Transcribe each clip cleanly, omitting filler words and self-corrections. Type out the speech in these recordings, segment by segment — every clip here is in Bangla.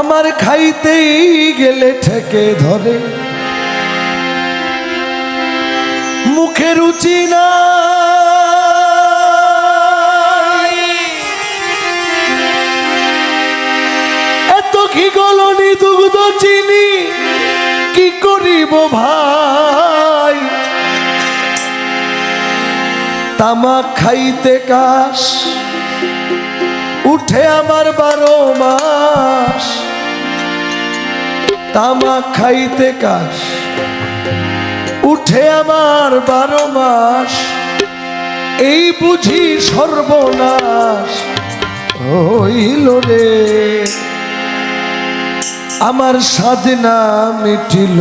আমার খাইতেই গেলে ঠেকে ধরে, মুখে রুচি না এত কি গলনি দুগ্ধ চিনি কি করিব ভাই, তামাক খাইতে কাশ উঠে আমার 12 মাস, তামাক খাইতে কাশ উঠে আমার 12 মাস, এই বুঝি সর্বনাশ হইল রে। আমার সাধনা মিটিল,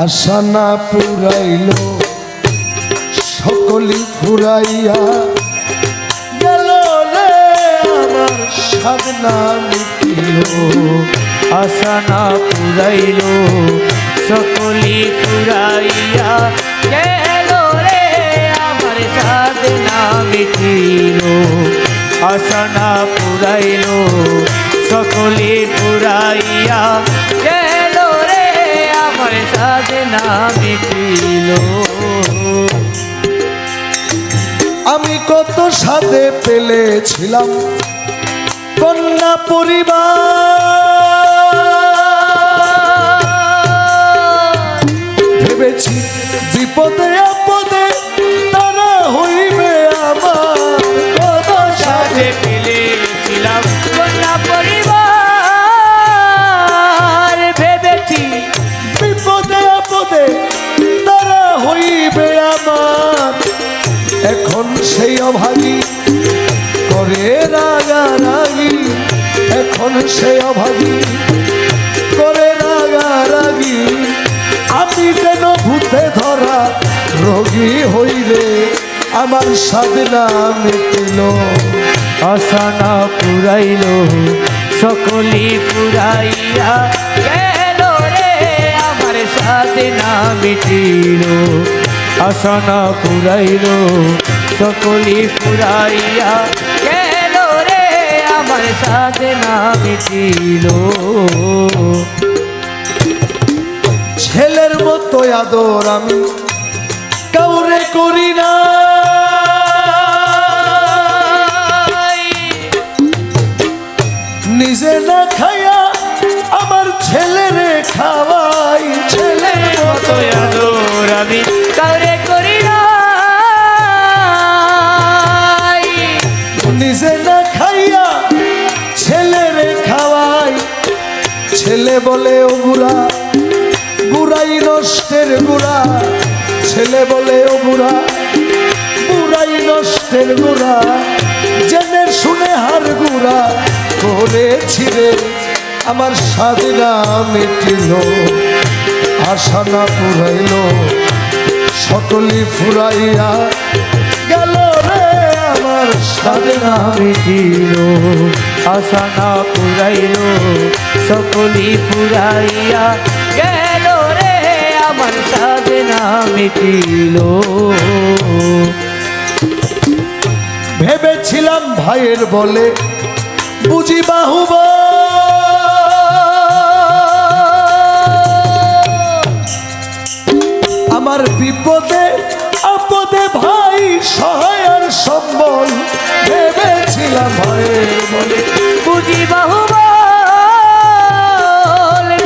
আশা না পুরাইল, সকলি ফুরাইয়া গেল রে। আমার সাধনা মিটিল, আশা না পুরাইল, সকলি ফুরাইয়া গেল রে। আমার সাধনা মিটিল, আশা না পুরাইল, সকলি ফুরাইয়া গেল রে। আমার সাধনা মিটিল। আমি কত সাধে পেলেছিলাম কন্যা পরিবার, ভেবেছি বিপদে আপদে তারা হইবে আমার। কত সাথে পেলেছিলাম কন্যা পরিবার, ভেবেছি বিপদে আপদে তারা হইবে আমার। এখন সেই অভাগী করে রাগারাগি, এখন সেই অভাগী করে রাগারাগি। আমি যেন ভূতে ধরা রোগী হইলে, আমার সাধনা মিটিল, আশা না পুরাইল, সকলি ফুরাইয়া গেল রে। আমার সাধনা মিটিল, আশা না পুরাইল, সকলি ফুরাইয়া গেল রে। আমার সাধনা মিটিল। ছেলের মতো আদর আমি কাউরে করি না, নিজে না খাইয়া আমার ছেলেরে খাওয়াই। ছেলের মতো আদর আমি কাউরে করি না, নিজে না খাইয়া ছেলেরে খাওয়াই। ছেলে বলে ও বুড়া, বুড়াই নষ্টের গুড়া। ছেলে বলে ও বুড়া, বুড়াই নষ্টের গুড়া। জেনে শুনে হার গুড়া করেছি রে। আমার সাধনা মিটিল, আশা না পুরাইল, সকলি ফুরাইয়া গেল রে। আমার সাধনা মিটিল, আশা না পুরাইল, সকলি ফুরাইয়া গেল রে। আমার সাধনা মিটিল। ভেবেছিলাম ভাইয়ের বলে বুঝি বাহুব, আমার বিপদে আপদে ভাই সহায়ের সম্বল। ভেবেছিলাম ভাইয়ের বলে বুঝি বাহুবল,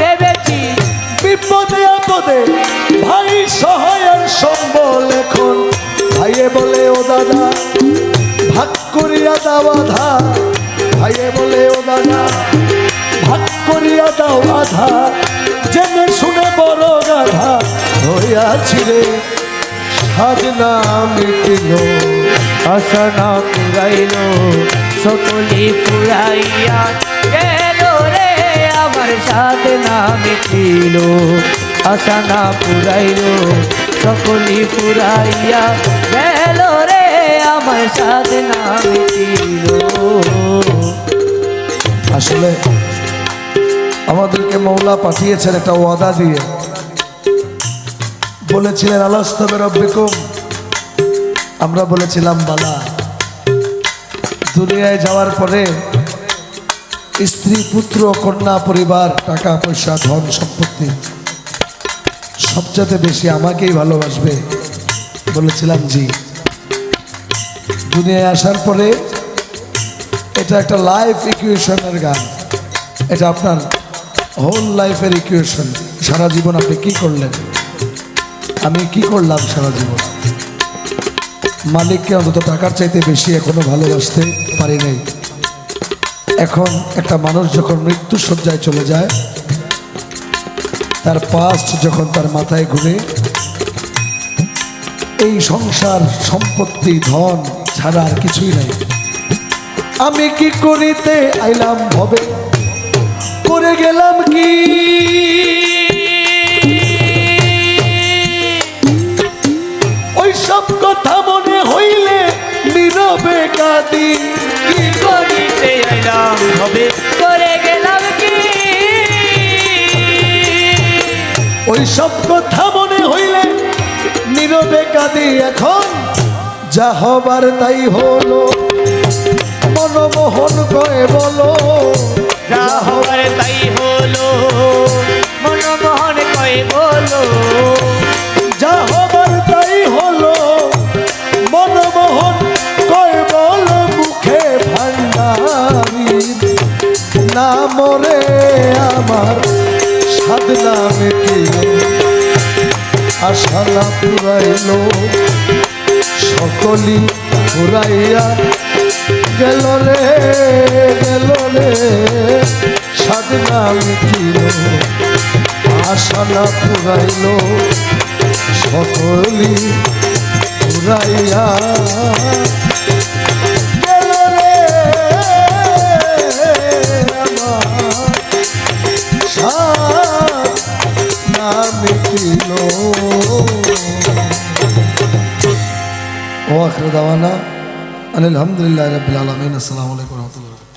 ভেবেছি বিপদে আপদে ভাই সহায়ের সম্বল। এখন ভাইয়ে বলে ও দাদা ভাগ করিয়া দাও আধা, ভাইয়ে বলে ও দাদা ভাগ করিয়া দাও আধা। জেনে শুনে বড় গাধা হইয়াছি রে। সাধনা মিটিল, আশা না পুরাইল, সকলি ফুরাইয়া গেল রে। আমার সাধনা মিটিল, আশা না পুরাইল, সকলি ফুরাইয়া গেল রে। আমার সাধনা মিটিল। আসলে আমাদেরকে মৌলা পাঠিয়েছেন একটা ওয়াদা দিয়ে, বলেছিলেন আলাস্তু বিরব্বিকুম, আমরা বলেছিলাম বালা। দুনিয়ায় যাওয়ার পরে স্ত্রী পুত্র কন্যা পরিবার টাকা পয়সা ধন সম্পত্তি সবচেয়ে বেশি আমাকেই ভালোবাসবে? বলেছিলাম জি। দুনিয়ায় আসার পরে এটা একটা লাইফ ইকুয়েশনের গান, এটা আপনার হোল লাইফের ইকুয়েশন। সারা জীবন আপনি কি করলেন, আমি কি করলাম সারা জীবন। মালিককে অন্তত টাকার চাইতে বেশি এখনো ভালোবাসতে পারি নাই। এখন একটা মানুষ যখন মৃত্যু শয্যায় চলে যায়, তার পাস্ট যখন তার মাথায় ঘুরে, এই সংসার সম্পত্তি ধন ছাড়া আর কিছুই নাই। আমি কি করিতে আইলাম ভবে, করে গেলাম কি, ওই সব কথা মনে হইলে নীরবে কাঁদি। কি করিতে আইলাম হবে, করে গেলাম কি, ওই সব কথা মনে হইলে নীরবে কাঁদি। এখন যা হবার তাই হলো, মনমোহন কয়ে বলো। যা হবার তাই হলো, মনমোহন কয়ে বলো। যা হবার তাই হলো, মনমোহন কয়ে বলো। মুখে ভান্ডারীর নাম রে আমার সাধনা মিটিল, আশা না পুরাইল, সকলি পুরাইয়া গেল রে, গেল রে। সাধনা মিটিল, আশা না পুরাইল, সকলি পুরাইয়া গেল রে। আমার সাধনা মিটিল। ও আখির দাওয়ানা আলহামদুলিল্লাহ রাব্বিল আলামিন। আসসালামু আলাইকুম ওয়া রাহমাতুল্লাহ।